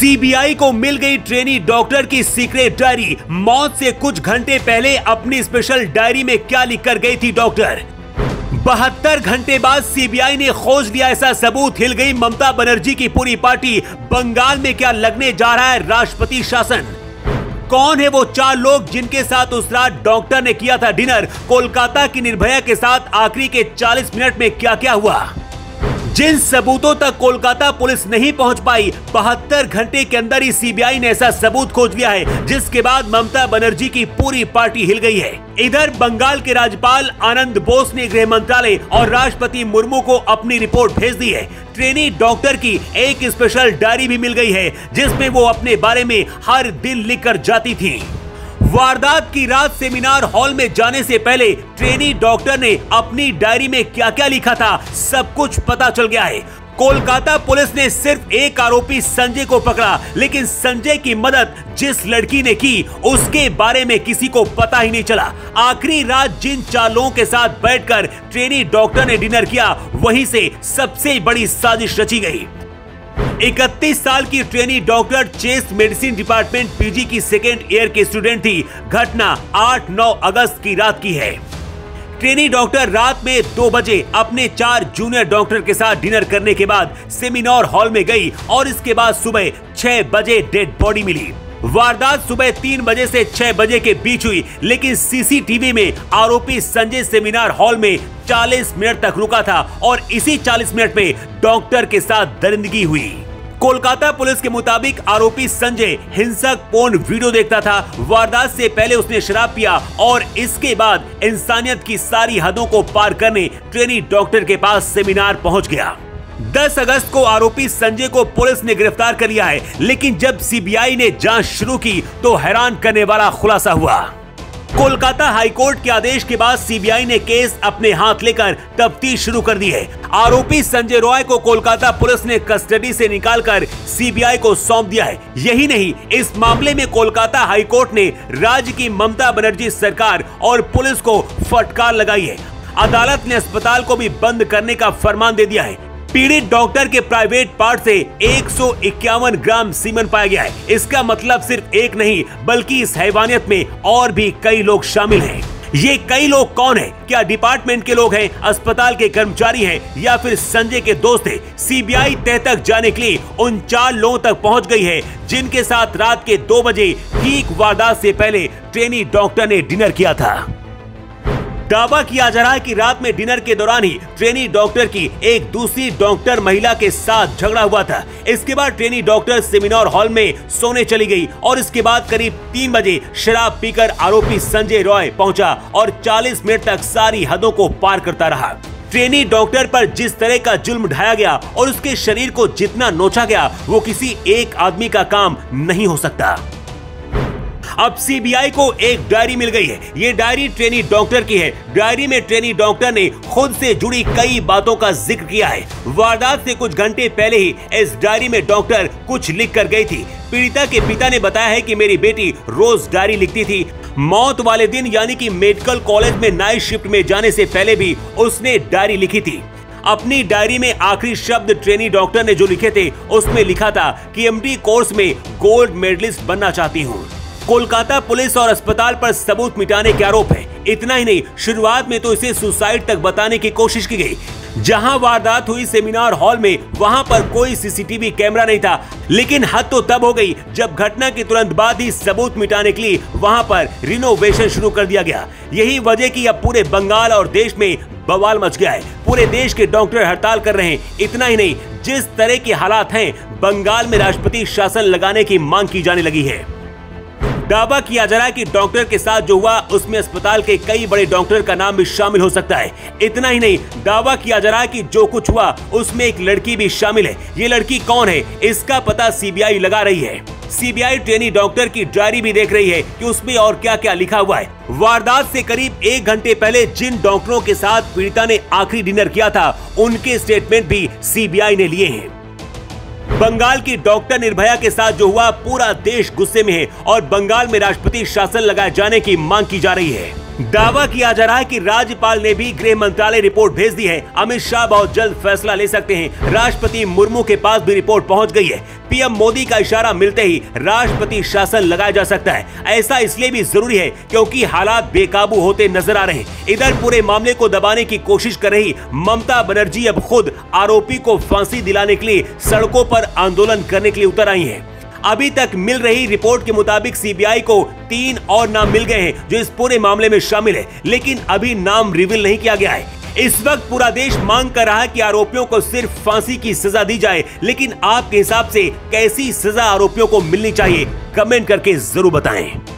CBI को मिल गई trainee doctor की सीक्रेट डायरी। मौत से कुछ घंटे पहले अपनी स्पेशल डायरी में क्या लिखकर गई थी डॉक्टर। 72 घंटे बाद सीबीआई ने खोज लिया ऐसा सबूत। हिल गई ममता बनर्जी की पूरी पार्टी। बंगाल में क्या लगने जा रहा है राष्ट्रपति शासन। कौन है वो 4 लोग जिनके साथ उस रात डॉक्टर ने किया था डिनर। कोलकाता की निर्भया के साथ आखिरी के 40 मिनट में क्या क्या हुआ। जिन सबूतों तक कोलकाता पुलिस नहीं पहुंच पाई, 72 घंटे के अंदर ही सीबीआई ने ऐसा सबूत खोज लिया है जिसके बाद ममता बनर्जी की पूरी पार्टी हिल गई है। इधर बंगाल के राज्यपाल आनंद बोस ने गृह मंत्रालय और राष्ट्रपति मुर्मू को अपनी रिपोर्ट भेज दी है। ट्रेनी डॉक्टर की एक स्पेशल डायरी भी मिल गई है जिसमें वो अपने बारे में हर दिन लिखकर जाती थी। वारदात की रात सेमिनार हॉल में जाने से पहले ट्रेनी डॉक्टर ने अपनी डायरी में क्या क्या लिखा था, सब कुछ पता चल गया है। कोलकाता पुलिस ने सिर्फ एक आरोपी संजय को पकड़ा, लेकिन संजय की मदद जिस लड़की ने की उसके बारे में किसी को पता ही नहीं चला। आखिरी रात जिन 4 लोगों के साथ बैठकर ट्रेनी डॉक्टर ने डिनर किया, वहीं से सबसे बड़ी साजिश रची गई। 31 साल की trainee doctor chest medicine department PG की सेकेंड ईयर की स्टूडेंट थी। घटना 8-9 अगस्त की रात की है। ट्रेनी डॉक्टर रात में 2 बजे अपने 4 जूनियर डॉक्टर के साथ डिनर करने के बाद सेमिनार हॉल में गई और इसके बाद सुबह 6 बजे डेड बॉडी मिली। वारदात सुबह 3 बजे से 6 बजे के बीच हुई, लेकिन सीसीटीवी में आरोपी संजय सेमिनार हॉल में 40 मिनट तक रुका था और इसी 40 मिनट में डॉक्टर के साथ दरिंदगी हुई। कोलकाता पुलिस के मुताबिक आरोपी संजय हिंसक पोर्न वीडियो देखता था। वारदात से पहले उसने शराब पिया और इसके बाद इंसानियत की सारी हदों को पार करने ट्रेनी डॉक्टर के पास सेमिनार पहुंच गया। 10 अगस्त को आरोपी संजय को पुलिस ने गिरफ्तार कर लिया है, लेकिन जब सीबीआई ने जांच शुरू की तो हैरान करने वाला खुलासा हुआ। कोलकाता हाईकोर्ट के आदेश के बाद सीबीआई ने केस अपने हाथ लेकर तफ्तीश शुरू कर दी है। आरोपी संजय रॉय को कोलकाता पुलिस ने कस्टडी से निकालकर सीबीआई को सौंप दिया है। यही नहीं, इस मामले में कोलकाता हाईकोर्ट ने राज्य की ममता बनर्जी सरकार और पुलिस को फटकार लगाई है। अदालत ने अस्पताल को भी बंद करने का फरमान दे दिया है। पीड़ित डॉक्टर के प्राइवेट पार्ट से 151 ग्राम सीमेन पाया गया है। इसका मतलब सिर्फ एक नहीं, बल्कि इस हैवानियत में और भी कई लोग शामिल हैं। ये कई लोग कौन हैं? क्या डिपार्टमेंट के लोग हैं, अस्पताल के कर्मचारी हैं या फिर संजय के दोस्त हैं? सीबीआई तह तक जाने के लिए उन 4 लोगों तक पहुंच गई है जिनके साथ रात के 2 बजे ठीक वारदात से पहले ट्रेनी डॉक्टर ने डिनर किया था। दावा किया जा रहा है कि रात में डिनर के दौरान ही ट्रेनी डॉक्टर की एक दूसरी डॉक्टर महिला के साथ झगड़ा हुआ था। इसके बाद ट्रेनी डॉक्टर सेमिनार हॉल में सोने चली गई और इसके बाद करीब 3 बजे शराब पीकर आरोपी संजय रॉय पहुंचा और 40 मिनट तक सारी हदों को पार करता रहा। ट्रेनी डॉक्टर पर जिस तरह का जुल्म ढाया गया और उसके शरीर को जितना नोचा गया, वो किसी एक आदमी का काम नहीं हो सकता। अब सीबीआई को एक डायरी मिल गई है। ये डायरी ट्रेनी डॉक्टर की है। डायरी में ट्रेनी डॉक्टर ने खुद से जुड़ी कई बातों का जिक्र किया है। वारदात से कुछ घंटे पहले ही इस डायरी में डॉक्टर कुछ लिख कर गई थी। पीड़िता के पिता ने बताया है कि मेरी बेटी रोज डायरी लिखती थी। मौत वाले दिन यानी कि मेडिकल कॉलेज में नाइट शिफ्ट में जाने से पहले भी उसने डायरी लिखी थी। अपनी डायरी में आखिरी शब्द ट्रेनी डॉक्टर ने जो लिखे थे उसमें लिखा था कि एमडी कोर्स में गोल्ड मेडलिस्ट बनना चाहती हूँ। कोलकाता पुलिस और अस्पताल पर सबूत मिटाने के आरोप है। इतना ही नहीं, शुरुआत में तो इसे सुसाइड तक बताने की कोशिश की गई। जहां वारदात हुई सेमिनार हॉल में, वहां पर कोई सीसीटीवी कैमरा नहीं था, लेकिन हद तो तब हो गई जब घटना के तुरंत बाद ही सबूत मिटाने के लिए वहां पर रिनोवेशन शुरू कर दिया गया। यही वजह कि अब पूरे बंगाल और देश में बवाल मच गया है। पूरे देश के डॉक्टर हड़ताल कर रहे हैं। इतना ही नहीं, जिस तरह के हालात हैं, बंगाल में राष्ट्रपति शासन लगाने की मांग की जाने लगी है। दावा किया जा रहा है कि डॉक्टर के साथ जो हुआ उसमें अस्पताल के कई बड़े डॉक्टर का नाम भी शामिल हो सकता है। इतना ही नहीं, दावा किया जा रहा है कि जो कुछ हुआ उसमें एक लड़की भी शामिल है। ये लड़की कौन है, इसका पता सीबीआई लगा रही है। सीबीआई ट्रेनी डॉक्टर की डायरी भी देख रही है कि उसमें और क्या क्या लिखा हुआ है। वारदात से करीब 1 घंटे पहले जिन डॉक्टरों के साथ पीड़िता ने आखिरी डिनर किया था, उनके स्टेटमेंट भी सीबीआई ने लिए हैं। बंगाल की डॉक्टर निर्भया के साथ जो हुआ, पूरा देश गुस्से में है और बंगाल में राष्ट्रपति शासन लगाए जाने की मांग की जा रही है। दावा किया जा रहा है कि राज्यपाल ने भी गृह मंत्रालय रिपोर्ट भेज दी है। अमित शाह बहुत जल्द फैसला ले सकते हैं। राष्ट्रपति मुर्मू के पास भी रिपोर्ट पहुंच गई है। पीएम मोदी का इशारा मिलते ही राष्ट्रपति शासन लगाया जा सकता है। ऐसा इसलिए भी जरूरी है क्योंकि हालात बेकाबू होते नजर आ रहे हैं। इधर पूरे मामले को दबाने की कोशिश कर रही ममता बनर्जी अब खुद आरोपी को फांसी दिलाने के लिए सड़कों पर आंदोलन करने के लिए उतर आई हैं। अभी तक मिल रही रिपोर्ट के मुताबिक सीबीआई को 3 और नाम मिल गए हैं जो इस पूरे मामले में शामिल है, लेकिन अभी नाम रिवील नहीं किया गया है। इस वक्त पूरा देश मांग कर रहा है कि आरोपियों को सिर्फ फांसी की सजा दी जाए, लेकिन आपके हिसाब से कैसी सजा आरोपियों को मिलनी चाहिए? कमेंट करके जरूर बताएं।